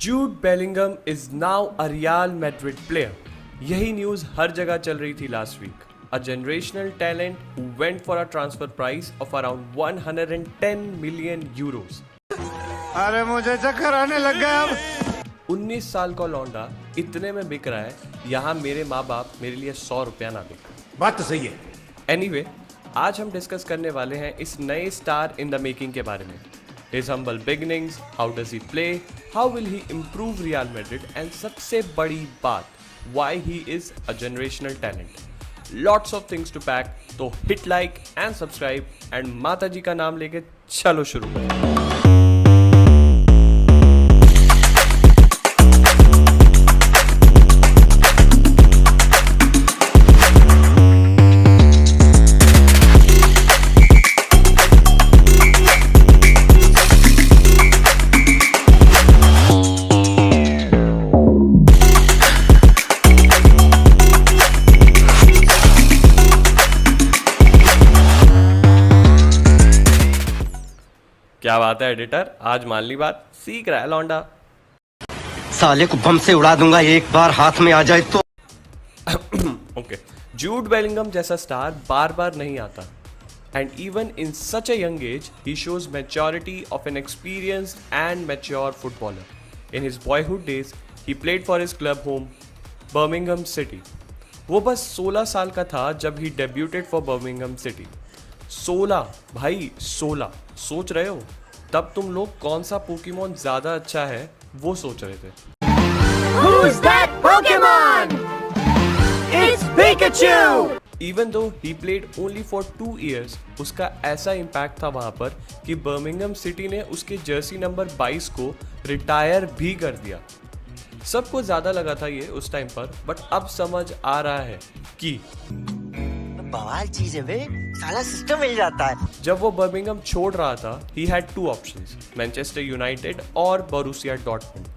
जूड Bellingham is now a Real Madrid player. यही news हर जगह चल रही थी last week. A generational talent who went for a transfer price of around 110 million euros. अरे मुझे चक्कर आने लग गया अब। 19 साल का लौंडा इतने में बिक रहा है, यहाँ मेरे माँ बाप मेरे लिए 100 रुपया ना बिक। बात तो सही है। Anyway, आज हम डिस्कस करने वाले हैं इस नए स्टार इन द मेकिंग के बारे में। His humble beginnings, how does he play, how will he improve Real Madrid, and सबसे बड़ी बात, why he is a generational talent. Lots of things to pack, तो hit like and subscribe and माता जी का नाम लेके चलो शुरू करें। क्या बात है एडिटर, आज मान ली बात, सीख रहा है लौंडा। साले को बम से उड़ा दूंगा एक बार हाथ में आ जाए तो। ओके, जूड बेलिंगम जैसा स्टार बार बार नहीं आता, and even in such a young age he shows maturity of an experienced and mature footballer. In his boyhood days he played for his club home Birmingham City. वो बस 16 साल का था जब he debuted for Birmingham City. 16 भाई, 16 सोच रहे हो तब तुम लोग कौन सा पोकेमॉन ज्यादा अच्छा है वो सोच रहे थे। Who's that Pokemon? It's Pikachu! Even though he played only for 2 years, उसका ऐसा इम्पैक्ट था वहां पर कि बर्मिंघम सिटी ने उसके जर्सी नंबर 22 को रिटायर भी कर दिया। सबको ज्यादा लगा था ये उस टाइम पर, बट अब समझ आ रहा है कि बवाल चीज है बे, साला सिस्टम मिल जाता है। जब वो बर्मिंघम छोड़ रहा था, he had 2 options, Manchester United और Borussia Dortmund.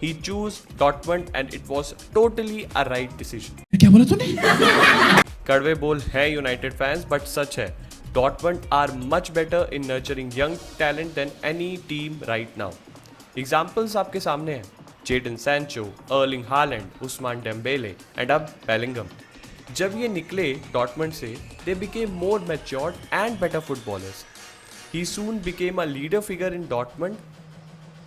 He chose Dortmund and it was totally a right decision. क्या बोला तूने? कड़वे बोल है यूनाइटेड फैंस, बट सच है, Dortmund are much better in nurturing young talent than any team right now. Examples आपके सामने हैं, Jadon Sancho, Erling Haaland, Ousmane Dembele and अब बेलिंगम। जब ये निकले डॉर्टमंड से, they became more matured and better footballers. He soon became a leader figure in Dortmund,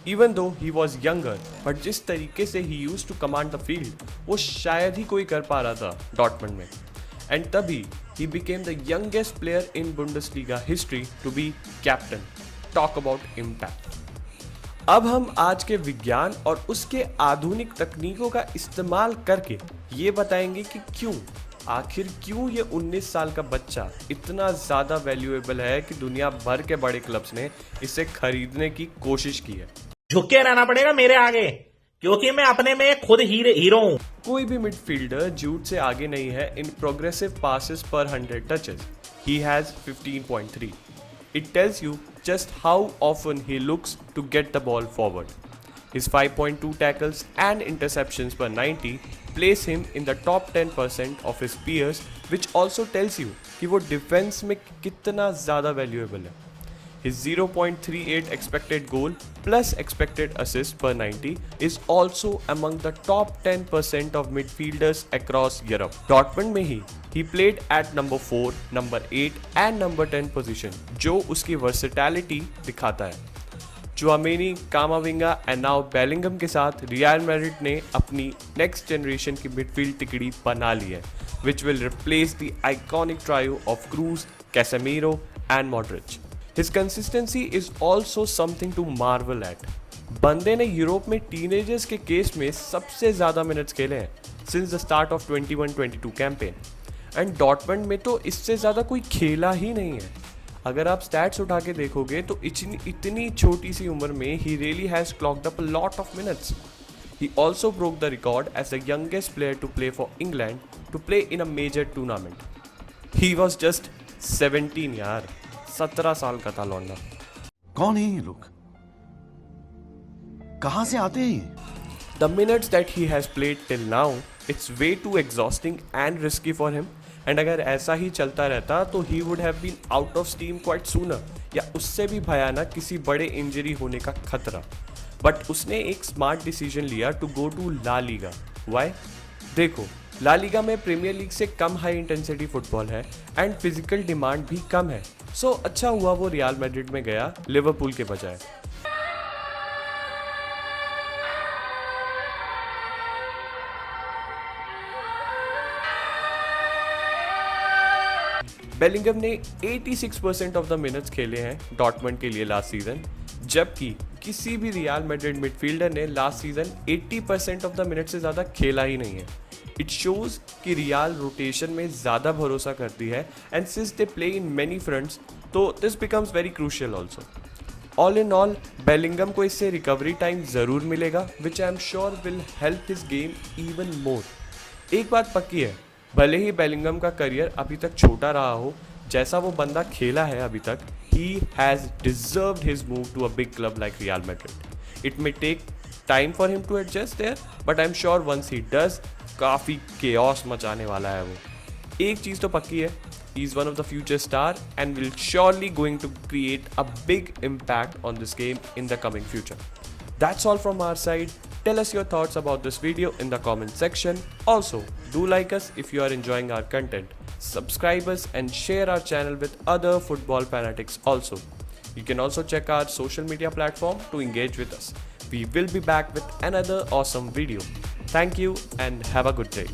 even though he was younger. But जिस तरीके से he used to command the field, वो शायद ही कोई कर पा रहा था डॉर्टमंड में। And तभी he became the youngest player in Bundesliga history to be captain. Talk about impact. अब हम आज के विज्ञान और उसके आधुनिक तकनीकों का इस्तेमाल करके ये बताएंगे कि आखिर क्यों ये 19 साल का बच्चा इतना ज्यादा वैल्यूएबल है कि दुनिया भर के बड़े क्लब्स ने इसे खरीदने की कोशिश की है। झुक के रहना पड़ेगा मेरे आगे, क्योंकि मैं अपने में खुद हीरो हूं। कोई भी मिडफील्डर जूड से आगे नहीं है इन प्रोग्रेसिव पासेस पर 100 touches. He has 15.3. It tells you just how often he looks to get the ball forward. His 5.2 tackles and interceptions per 90 place him in the top 10% of his peers, which also tells you कि वो defence में कितना ज़्यादा valuable है। His 0.38 expected goal plus expected assist per 90 is also among the top 10% of midfielders across Europe. Dortmund में ही he played at number 4, number 8 and number 10 position, जो उसकी versatility दिखाता है। Tchouameni, Camavinga and now Bellingham के साथ Real Madrid ने अपनी next generation की मिडफील्ड तिकड़ी बना ली है, which will replace the iconic trio of Kroos, Casemiro and Modric. His consistency is also something to marvel at. बंदे ने यूरोप में टीनेजर्स के केस में सबसे ज्यादा मिनट्स खेले हैं since the start of 21-22 campaign, and Dortmund में तो इससे ज्यादा कोई खेला ही नहीं है। अगर आप स्टैट्स उठा के देखोगे तो इतनी छोटी सी उम्र में ही really has clocked up a lot of minutes. He also broke the record as the youngest player to play for England to play in a major tournament. He was just 17 यार, 17 साल का था लौंडा। कौन है ये लोग? कहां से आते हैं? The minutes that he has played till now, it's way too exhausting and risky for him. And अगर ऐसा ही चलता रहता तो he would have been out of steam quite sooner, या उससे भी भयानक किसी बड़े इंजरी होने का खतरा। बट उसने एक स्मार्ट डिसीजन लिया to go to La Liga. Why? देखो, ला लीगा में प्रीमियर लीग से कम हाई इंटेंसिटी फुटबॉल है एंड फिजिकल डिमांड भी कम है। सो अच्छा हुआ वो रियल मैड्रिड में गया लिवरपूल के बजाय। बेलिंगम ने 86% ऑफ द मिनट्स खेले हैं डॉर्टमंड के लिए लास्ट सीजन, जबकि किसी भी रियल मैड्रिड मिडफील्डर ने last season 80% of the minutes से ज़्यादा खेला ही नहीं है। इट शोज कि रियल रोटेशन में ज़्यादा भरोसा करती है and since they play in many fronts तो this becomes very crucial also. All in all Bellingham को इससे रिकवरी टाइम ज़रूर मिलेगा which I am sure will help his game even more. एक बात पक्की है, भले ही बेलिंगम का करियर अभी तक छोटा रहा हो, जैसा वो बंदा खेला है अभी तक, he has deserved his move to a big club like Real Madrid. It may take time for him to adjust there, but I'm sure once he does, काफ़ी chaos मचाने वाला है वो। एक चीज़ तो पक्की है, he is one of the future star and will surely going to create a big impact on this game in the coming future. That's all from our side. Tell us your thoughts about this video in the comment section. Also, do like us if you are enjoying our content. Subscribe us and share our channel with other football fanatics also. You can also check our social media platform to engage with us. We will be back with another awesome video. Thank you and have a good day.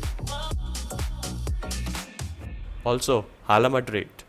Also, Hala Madrid.